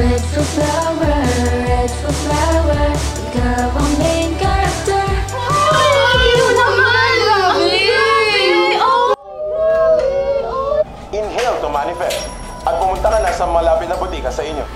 Red for flower, red for flower. Ikaw ang main character. Ay, yun naman! Inhale to manifest. At pumunta ka na sa malapit na butika sa inyo.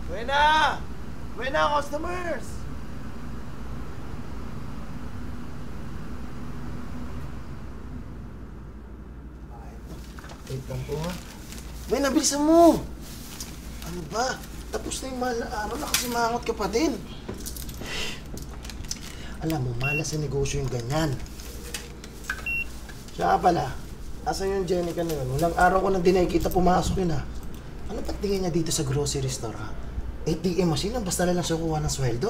Buena! Buena, customers! Wait lang po ha. Buena, bilisan mo! Ano ba? Tapos na yung mahal na araw, nakasimangot ka pa din. Alam mo, malas sa negosyo yung ganyan. Siya pala, asan yung Jenica na yun? Walang araw ko nang di nakikita pumasok yun ha. Ano ba't tingin niya dito sa grocery store ha? ATM machine lang, basta na lang siya kuha ng sweldo.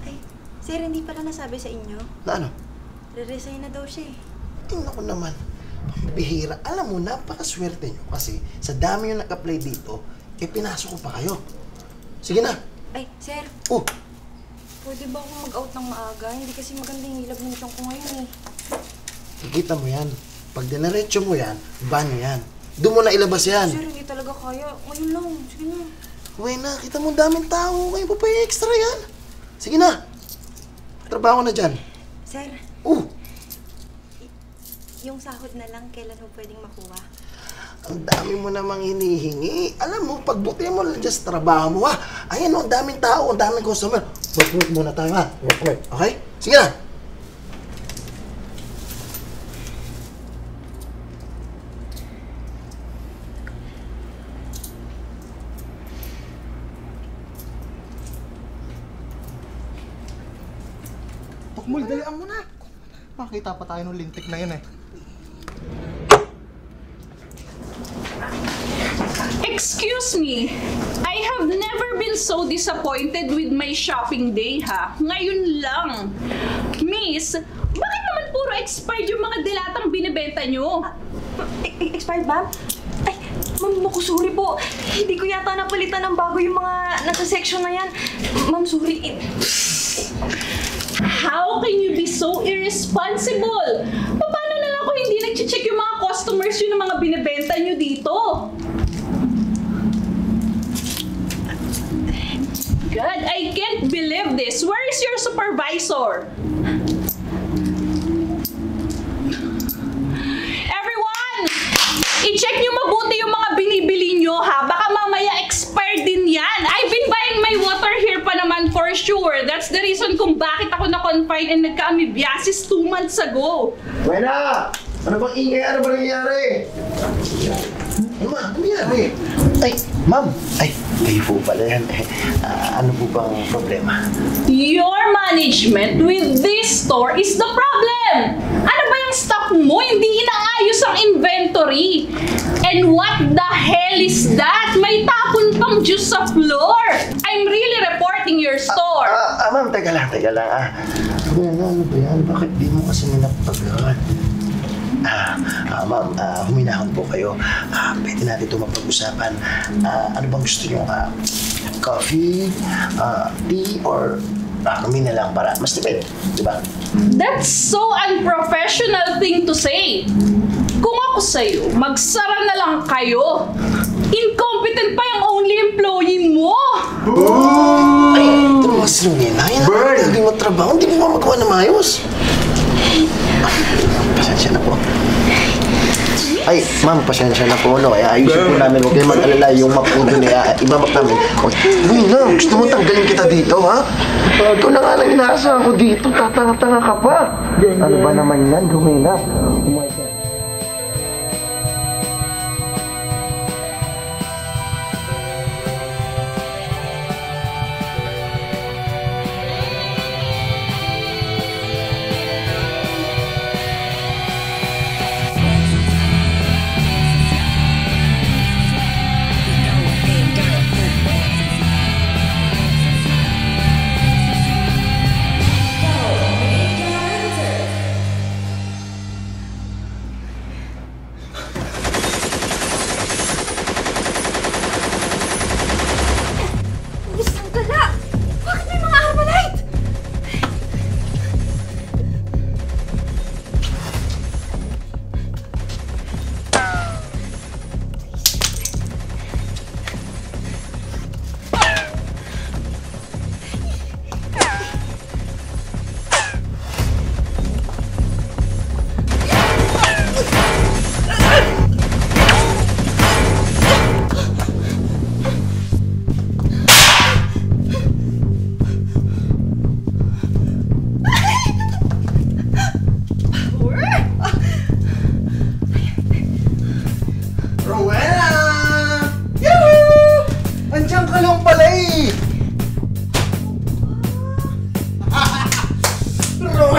Ay, sir, hindi pala nasabi sa inyo. Na ano? Re-resign na daw siya eh. Tingnan ko naman. Bihira. Alam mo, napakaswerte nyo kasi sa dami yung nag-apply dito, eh pinasok ko pa kayo. Sige na. Ay, sir. Oh! Pwede ba akong mag-out ng maaga? Hindi kasi maganda yung hilab ng itong ko ngayon eh. Kikita mo yan. Pag dinaretso mo yan, ban yan. Doon mo na ilabas yan. Sir, hindi talaga kaya. Ngayon lang. Sige na. Uy na, kita mo daming tao. Kayo pa pa yung extra yan. Sige na. Trabaho na dyan. Sir. Yung sahod na lang, kailan mo pwedeng makuha? Ang dami mo namang hinihingi. Alam mo, pagbutihan mo lang dyan sa trabaho mo ha. Ayan o, ang daming tao, ang daming customer. Work muna tayo ha. Work. Okay? Sige na. Tukmul, dalian mo na. Makita pa tayo ng lintik na yun eh. Excuse me, I have never been so disappointed with my shopping day ha. Ngayon lang. Miss, bakit naman puro expired yung mga dilatang binibenta nyo? Expired ba? Ay, ma'am, naku, sorry po. Hindi ko yata napalitan ng bago yung mga nasa section na yan. Ma'am, sorry. How can you be so irresponsible? Paano na lang kung hindi nag-check yung mga customers yun ng mga binibenta nyo dito? God, I can't believe this. Where is your supervisor? Everyone! I-check nyo mabuti yung mga binibili nyo ha. Baka mamaya expired din yan. I've been buying my water here pa naman for sure. That's the reason kung bakit ako na-confine and nagka-amoebiasis 2 months ago. Buena! Ano bang ingay? Ano ba nangyayari? Ano ba? Ano nangyayari? Ay, ma'am! Ay, kayo po pala yan. Ano po bang problema? Your management with this store is the problem! Ano ba yung stock mo? Hindi inaayos ang inventory! And what the hell is that? May tapon pang juice sa floor! I'm really reporting your store! Ma'am, teka lang. Ano ba yan? Bakit di mo kasi minapagod? Ma'am, huminahon po kayo. Pwede natin ito mapag-usapan. Ano bang gusto nyo? Coffee, tea, or kami na lang para mas tipid, di ba? That's so unprofessional thing to say. Kung ako sa'yo, magsara na lang kayo. Incompetent pa yung only employee mo. Ay, ito mga sinunay na. Burn! Hindi mo trabaho, hindi mo magawa na maayos. Pasensya na po. Ay, ma'am, pasensya na po, no? Ayusin po namin. Huwag kayo mag-alala yung map po dun. Ibabak namin. Uy, na, gusto mo tanggalin kita dito, ha? Ito na nga lang inaasahan ko dito. Tatanga-tanga ka pa. Ano ba naman yan? Dumi na. Oh my God.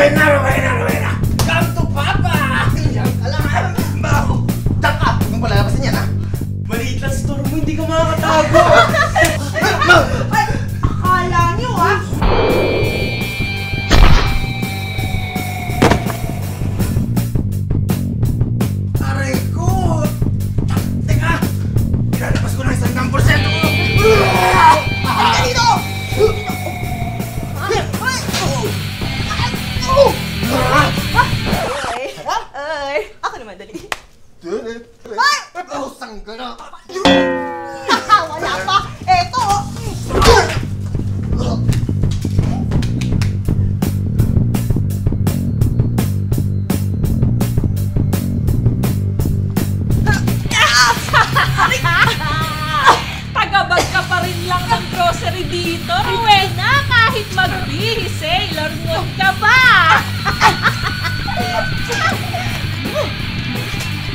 Rowena! Come to Papa! Diyan ka lang, ha? Diyan ka! Yung palalabasan yan, ha? Maliit lang store mo, hindi ka makakatago. Ay, akala niyo ah! Aray ko! Teka! Ilalabas ko ng 100%! Halika dito! Ay, ako naman, dali. Ay! Pusang gana! Wala pa! Eto! Tagabag ka pa rin lang ng grocery dito, Rowena, kahit magbihis eh, larngon ka pa!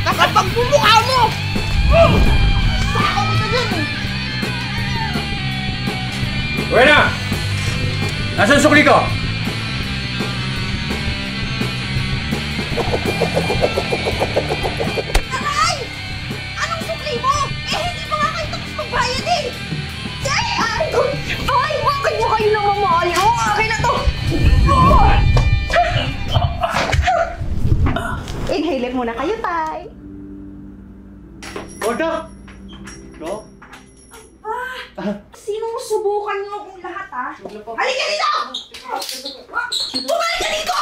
Kapag bumukha mo! Saka mo na dyan eh! Rowena! Nasaan sukli ko? Aray! Anong sukli mo? Eh, hindi pa nga kayo tapos magbayad eh! Ay! Ay! Bakit mo kayo namamahal? Oo, akin na to! Inhale muna kayo, Tay. Order! Sinong subukan niyo akong lahat, ha? Halika dito! Bumalik ka dito!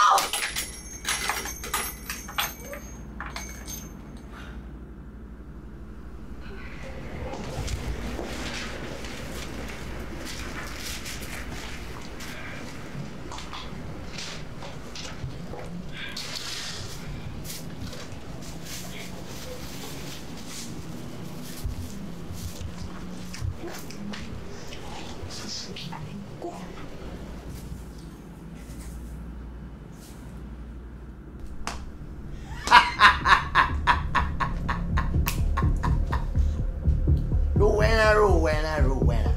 Rowena.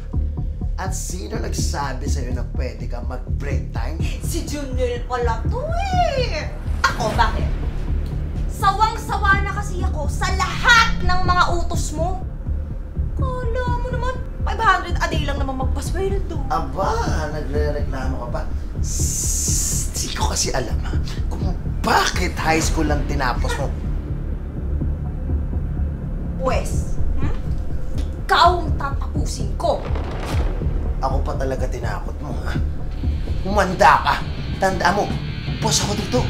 At sino nagsabi sa'yo na pwede ka mag-break time? Si Junel pala to eh! Ako, bakit? Sawang-sawa na kasi ako sa lahat ng mga utos mo. Kala mo naman, 500 a day lang naman magpasweldo to. Aba, nagre-reklamo ka pa. Di ko kasi alam, ha, kung bakit high school lang tinapos mo. Pwes, ikaw ang tatapusin ko. Ako pa talaga tinakot mo, ha? Humanda ka. Tandaan mo, boss ako dito.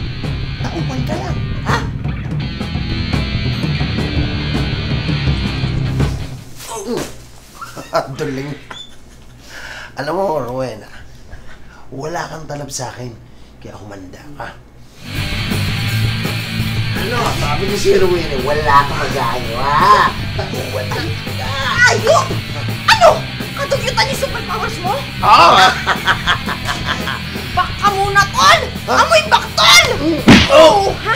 Taupan ka lang, ha? Duling. Alam mo, Rowena, wala kang talab sa akin, kaya humanda ka. Ano? Sabi ni si Rowena, wala kang magagawa. Taupan ka. Ayok! Ano? Kadugyutan yung superpowers mo? Oo! Baka muna, tol! Amoy baktol! Oh! Ha?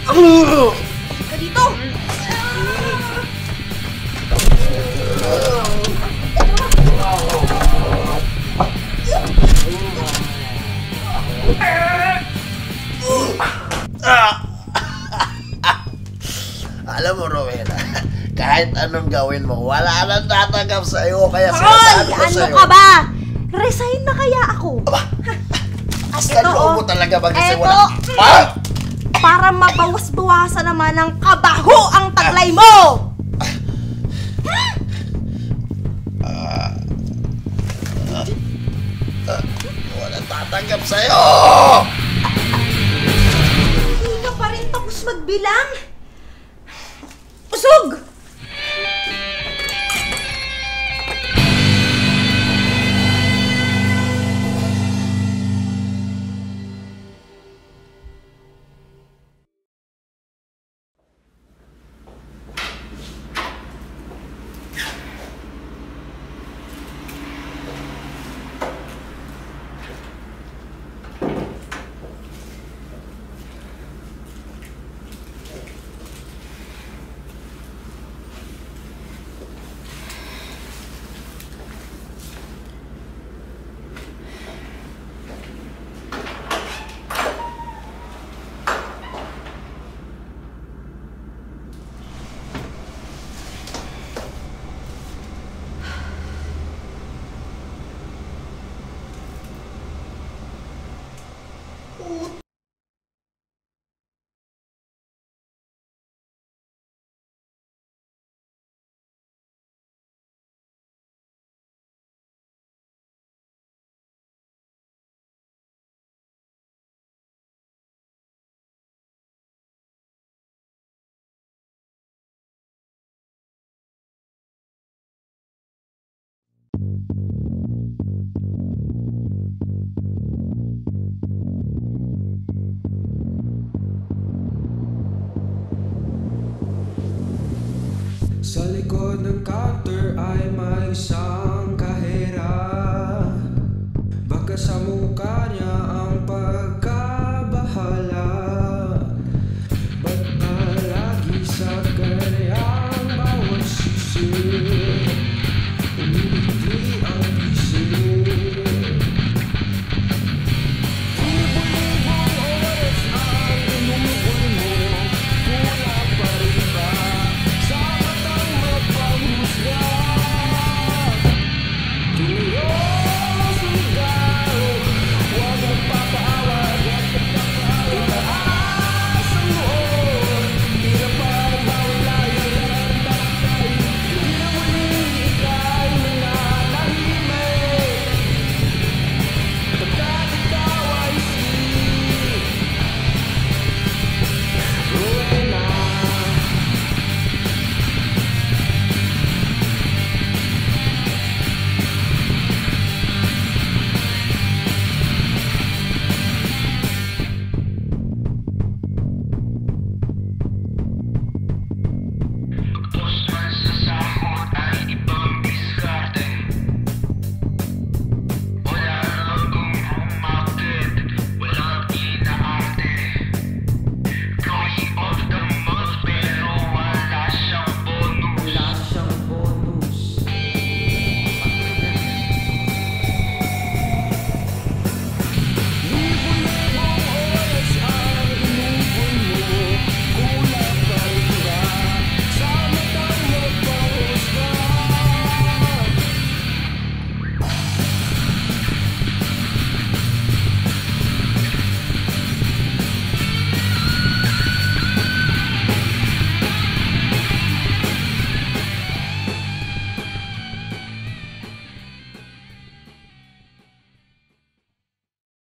Ka dito! Alam mo, Rowena, kahit anong gawin mo, wala nang tatanggap sa'yo. Kaya Hoy! sinasabi ko Ano sa'yo. ka ba? Resign na kaya ako? Aba, hasta Eto, loob mo talaga mag-isip eto. wala. Ah! Para mabawas-bawasan naman ng kabaho ang taglay mo! Wala tatanggap sa'yo! Hindi ka pa rin tapos magbilang? Usog! Sa likod ng counter ay may isang